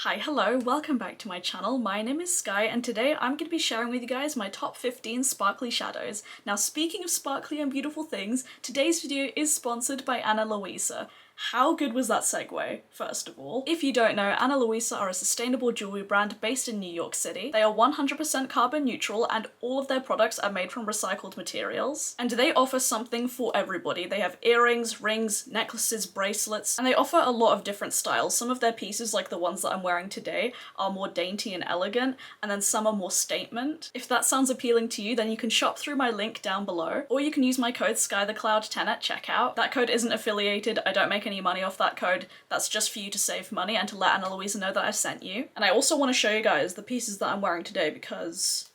Hi, hello, welcome back to my channel. My name is Skye and today I'm going to be sharing with you guys my top 15 sparkly shadows. Now speaking of sparkly and beautiful things, today's video is sponsored by Ana Luisa. How good was that segue, first of all? If you don't know, Ana Luisa are a sustainable jewelry brand based in New York City. They are 100% carbon neutral and all of their products are made from recycled materials. And they offer something for everybody. They have earrings, rings, necklaces, bracelets, and they offer a lot of different styles. Some of their pieces, like the ones that I'm wearing today, are more dainty and elegant, and then some are more statement. If that sounds appealing to you, then you can shop through my link down below, or you can use my code SkyTheCloud10 at checkout. That code isn't affiliated, I don't make any money off that code, that's just for you to save money and to let Ana Luisa know that I sent you. And I also want to show you guys the pieces that I'm wearing today because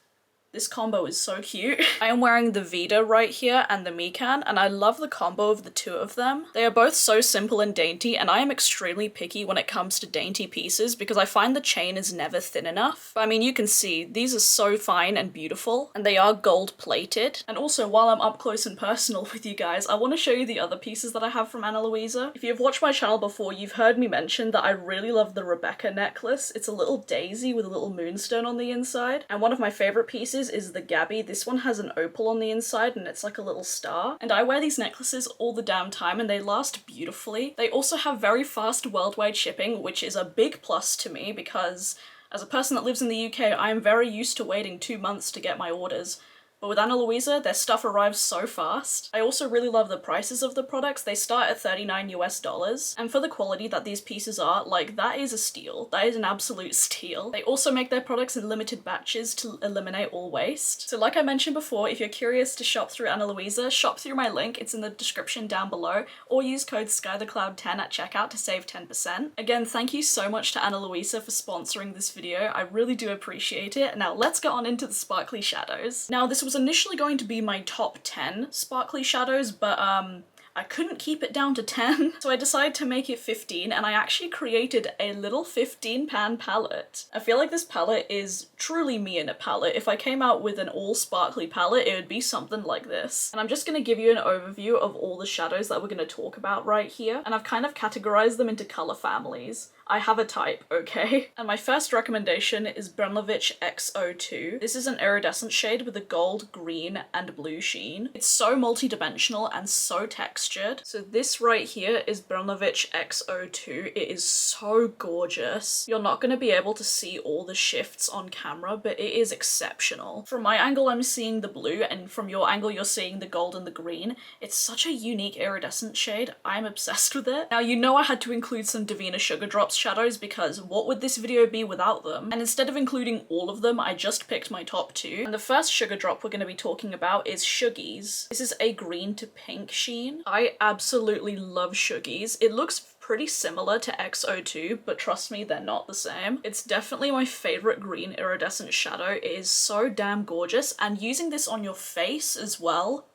this combo is so cute. I am wearing the Vida right here and the Mikan, and I love the combo of the two of them. They are both so simple and dainty, and I am extremely picky when it comes to dainty pieces because I find the chain is never thin enough. But I mean, you can see these are so fine and beautiful, and they are gold plated. And also, while I'm up close and personal with you guys, I want to show you the other pieces that I have from Ana Luisa. If you've watched my channel before, you've heard me mention that I really love the Rebecca necklace. It's a little daisy with a little moonstone on the inside, and one of my favorite pieces is the Gabby. This one has an opal on the inside and it's like a little star. And I wear these necklaces all the damn time and they last beautifully. They also have very fast worldwide shipping, which is a big plus to me because as a person that lives in the UK, I am very used to waiting 2 months to get my orders. But with Ana Luisa, their stuff arrives so fast. I also really love the prices of the products. They start at $39 US. And for the quality that these pieces are, like, that is a steal. That is an absolute steal. They also make their products in limited batches to eliminate all waste. So like I mentioned before, if you're curious to shop through Ana Luisa, shop through my link. It's in the description down below. Or use code SkyTheCloud10 at checkout to save 10%. Again, thank you so much to Ana Luisa for sponsoring this video. I really do appreciate it. Now let's get on into the sparkly shadows. Now this was initially going to be my top 10 sparkly shadows, but I couldn't keep it down to 10, so I decided to make it 15, and I actually created a little 15-pan palette. I feel like this palette is truly me in a palette. If I came out with an all sparkly palette, it would be something like this. And I'm just gonna give you an overview of all the shadows that we're gonna talk about right here, and I've kind of categorized them into color families. I have a type, okay? And my first recommendation is Bernovich X-02. This is an iridescent shade with a gold, green, and blue sheen. It's so multi-dimensional and so textured. So this right here is Bernovich X-02. It is so gorgeous. You're not gonna be able to see all the shifts on camera, but it is exceptional. From my angle, I'm seeing the blue, and from your angle, you're seeing the gold and the green. It's such a unique iridescent shade. I'm obsessed with it. Now, you know I had to include some Devinah Sugar Drops shadows because what would this video be without them? And instead of including all of them, I just picked my top 2. And the first sugar drop we're going to be talking about is Sugies. This is a green to pink sheen. I absolutely love Sugies. It looks pretty similar to X-02, but trust me, they're not the same. It's definitely my favorite green iridescent shadow. It is so damn gorgeous, and using this on your face as well,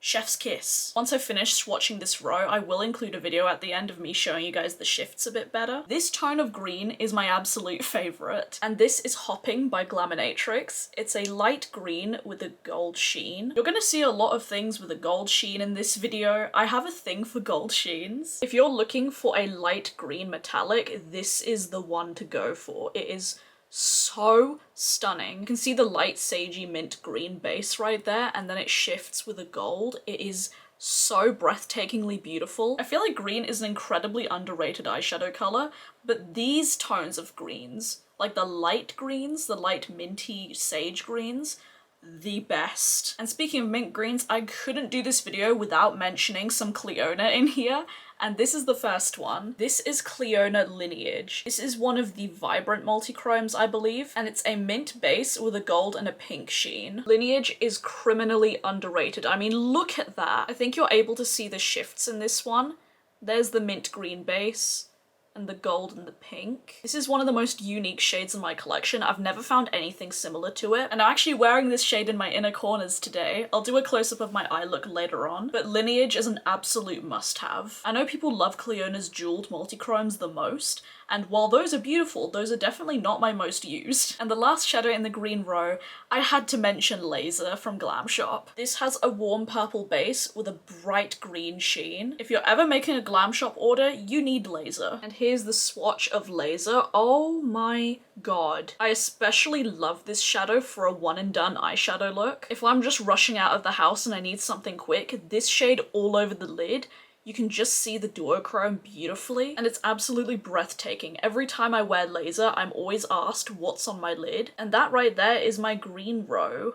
chef's kiss. Once I finish swatching this row, I will include a video at the end of me showing you guys the shifts a bit better. This tone of green is my absolute favorite, and this is Hopping by Glaminatrix. It's a light green with a gold sheen. You're gonna see a lot of things with a gold sheen in this video. I have a thing for gold sheens. If you're looking for a light green metallic, this is the one to go for. It is so stunning. You can see the light sagey mint green base right there, and then it shifts with a gold. It is so breathtakingly beautiful. I feel like green is an incredibly underrated eyeshadow color, but these tones of greens, like the light greens, the light minty sage greens, the best. And speaking of mint greens, I couldn't do this video without mentioning some Clionadh in here, and this is the first one. This is Clionadh Lineage. This is one of the vibrant multichromes, I believe, and it's a mint base with a gold and a pink sheen. Lineage is criminally underrated. I mean, look at that. I think you're able to see the shifts in this one. There's the mint green base and the gold and the pink. This is one of the most unique shades in my collection. I've never found anything similar to it, and I'm actually wearing this shade in my inner corners today. I'll do a close-up of my eye look later on, but Lineage is an absolute must-have. I know people love Clionadh's jeweled multichromes the most, and while those are beautiful, those are definitely not my most used. And the last shadow in the green row, I had to mention Laser from Glamshop. This has a warm purple base with a bright green sheen. If you're ever making a Glamshop order, you need Laser. And here's the swatch of Laser. Oh my god. I especially love this shadow for a one and done eyeshadow look. If I'm just rushing out of the house and I need something quick, this shade all over the lid, you can just see the duochrome beautifully, and it's absolutely breathtaking. Every time I wear Laser, I'm always asked what's on my lid, and that right there is my green row.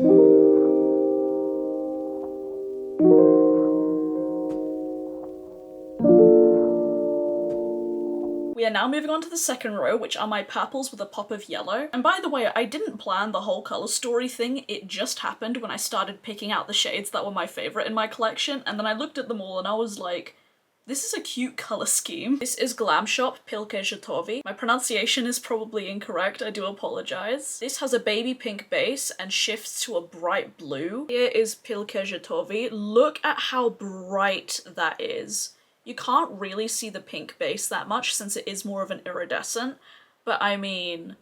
We are now moving on to the second row, which are my purples with a pop of yellow. And by the way, I didn't plan the whole color story thing, it just happened when I started picking out the shades that were my favorite in my collection, and then I looked at them all and I was like, this is a cute color scheme. This is Glamshop Pył Księżycowy. My pronunciation is probably incorrect, I do apologize. This has a baby pink base and shifts to a bright blue. Here is Pył Księżycowy. Look at how bright that is. You can't really see the pink base that much since it is more of an iridescent, but I mean,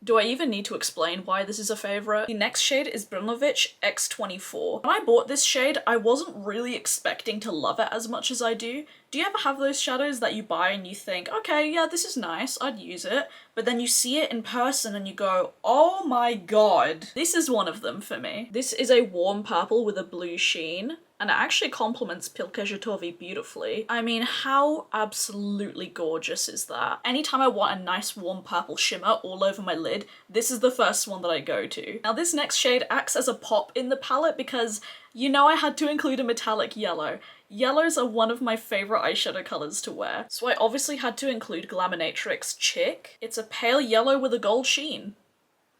do I even need to explain why this is a favorite? The next shade is Bernovich X-24. When I bought this shade, I wasn't really expecting to love it as much as I do. Do you ever have those shadows that you buy and you think, okay, yeah, this is nice, I'd use it, but then you see it in person and you go, oh my god. This is one of them for me. This is a warm purple with a blue sheen, and it actually complements Pył Księżycowy beautifully. I mean, how absolutely gorgeous is that? Anytime I want a nice warm purple shimmer all over my lid, this is the first one that I go to. Now this next shade acts as a pop in the palette because you know I had to include a metallic yellow. Yellows are one of my favorite eyeshadow colors to wear, so I obviously had to include Glaminatrix Chick. It's a pale yellow with a gold sheen.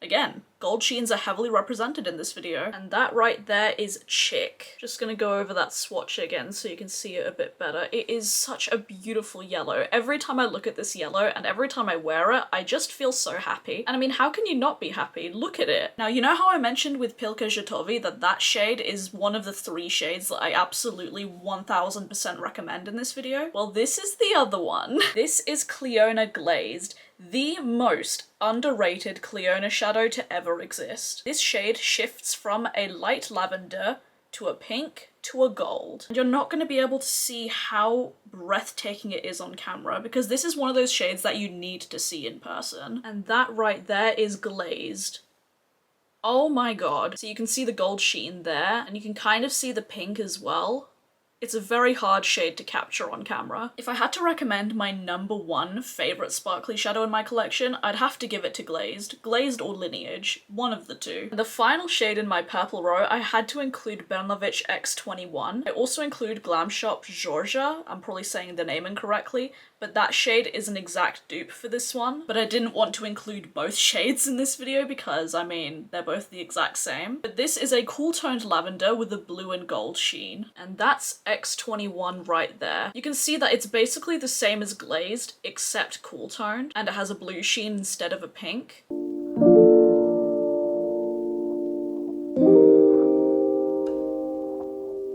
Again, gold sheens are heavily represented in this video, and that right there is Chick. Just gonna go over that swatch again so you can see it a bit better. It is such a beautiful yellow. Every time I look at this yellow and every time I wear it, I just feel so happy. And I mean, how can you not be happy? Look at it. Now, you know how I mentioned with Pył Księżycowy that that shade is one of the 3 shades that I absolutely 1000% recommend in this video? Well, this is the other one. This is Clionadh Glazed, the most underrated Clionadh shadow to ever exist. This shade shifts from a light lavender to a pink to a gold. And you're not going to be able to see how breathtaking it is on camera because this is one of those shades that you need to see in person. And that right there is Glazed. Oh my god. So you can see the gold sheen there, and you can kind of see the pink as well. It's a very hard shade to capture on camera. If I had to recommend my #1 favorite sparkly shadow in my collection, I'd have to give it to Glazed. Glazed or Lineage, one of the two. And the final shade in my purple row, I had to include Bernovich X-21. I also include Glamshop Zorza, I'm probably saying the name incorrectly, but that shade is an exact dupe for this one. But I didn't want to include both shades in this video because, I mean, they're both the exact same. But this is a cool toned lavender with a blue and gold sheen, and that's X-21 right there. You can see that it's basically the same as Glazed, except cool toned, and it has a blue sheen instead of a pink.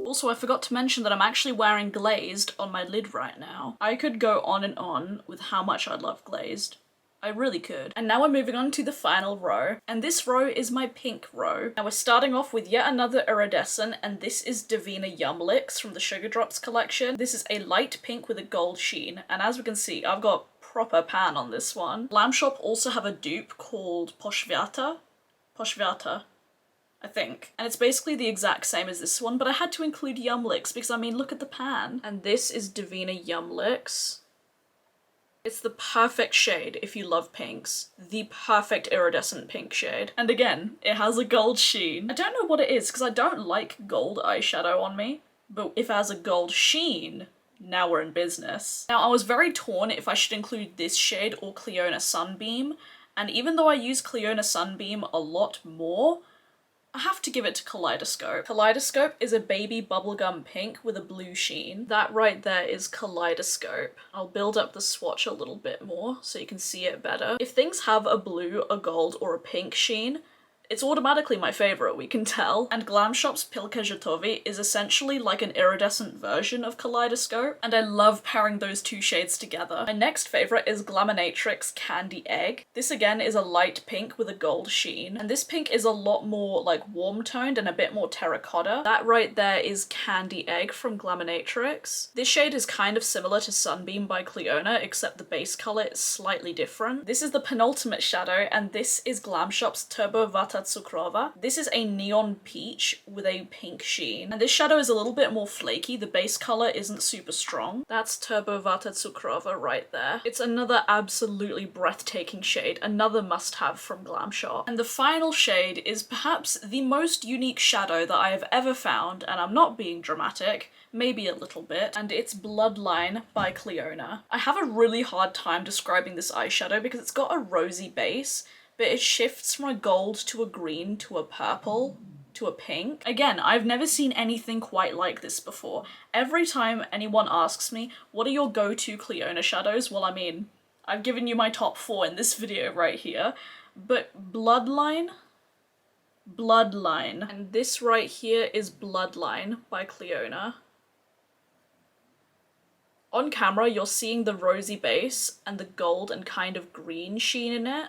Also, I forgot to mention that I'm actually wearing Glazed on my lid right now. I could go on and on with how much I love Glazed. I really could. And now we're moving on to the final row, and this row is my pink row. Now we're starting off with yet another iridescent, and this is Devinah Yumlicks from the Sugar Drops collection. This is a light pink with a gold sheen, and as we can see, I've got proper pan on this one. Glamshop also have a dupe called Wata, I think. And it's basically the exact same as this one, but I had to include Yumlicks because, I mean, look at the pan. And this is Devinah Yumlicks. It's the perfect shade if you love pinks. The perfect iridescent pink shade. And again, it has a gold sheen. I don't know what it is because I don't like gold eyeshadow on me, but if it has a gold sheen, now we're in business. Now, I was very torn if I should include this shade or Clionadh Sunbeam, and even though I use Clionadh Sunbeam a lot more, I have to give it to Kaleidoscope. Kaleidoscope is a baby bubblegum pink with a blue sheen. That right there is Kaleidoscope. I'll build up the swatch a little bit more so you can see it better. If things have a blue, a gold, or a pink sheen, It's automatically my favourite, we can tell. And Glamshop Pył Księżycowy is essentially like an iridescent version of Kaleidoscope, and I love pairing those two shades together. My next favourite is Glaminatrix Candy Egg. This again is a light pink with a gold sheen, and this pink is a lot more like warm toned and a bit more terracotta. That right there is Candy Egg from Glaminatrix. This shade is kind of similar to Sunbeam by Clionadh, except the base colour is slightly different. This is the penultimate shadow, and this is Glamshop's Turbo Wata Cukrowa. This is a neon peach with a pink sheen, and this shadow is a little bit more flaky. The base colour isn't super strong. That's Turbo Wata Cukrowa right there. It's another absolutely breathtaking shade, another must-have from Glamshop. And the final shade is perhaps the most unique shadow that I have ever found, and I'm not being dramatic, maybe a little bit, and it's Bloodline by Clionadh. I have a really hard time describing this eyeshadow because it's got a rosy base, but it shifts from a gold to a green to a purple to a pink. Again, I've never seen anything quite like this before. Every time anyone asks me, what are your go-to Clionadh shadows? Well, I mean, I've given you my top 4 in this video right here, but Bloodline, and this right here is Bloodline by Clionadh. On camera, you're seeing the rosy base and the gold and kind of green sheen in it.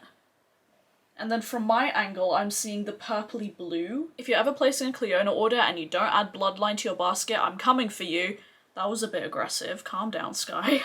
And then from my angle, I'm seeing the purpley blue. If you're ever placing a Clionadh order and you don't add Bloodline to your basket, I'm coming for you. That was a bit aggressive. Calm down, Skye.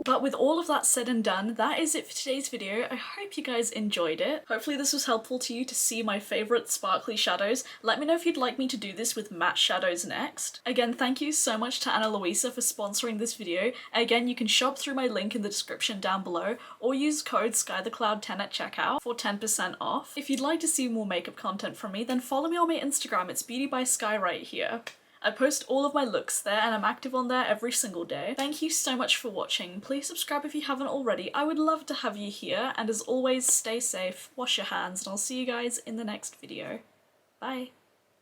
But with all of that said and done, that is it for today's video. I hope you guys enjoyed it. Hopefully this was helpful to you to see my favourite sparkly shadows. Let me know if you'd like me to do this with matte shadows next. Again, thank you so much to Anna Luisa for sponsoring this video. Again, you can shop through my link in the description down below, or use code SkyTheCloud10 at checkout for 10% off. If you'd like to see more makeup content from me, then follow me on my Instagram. It's Beauty by Skye right here. I post all of my looks there and I'm active on there every single day. Thank you so much for watching. Please subscribe if you haven't already. I would love to have you here, and as always, stay safe, wash your hands, and I'll see you guys in the next video. Bye!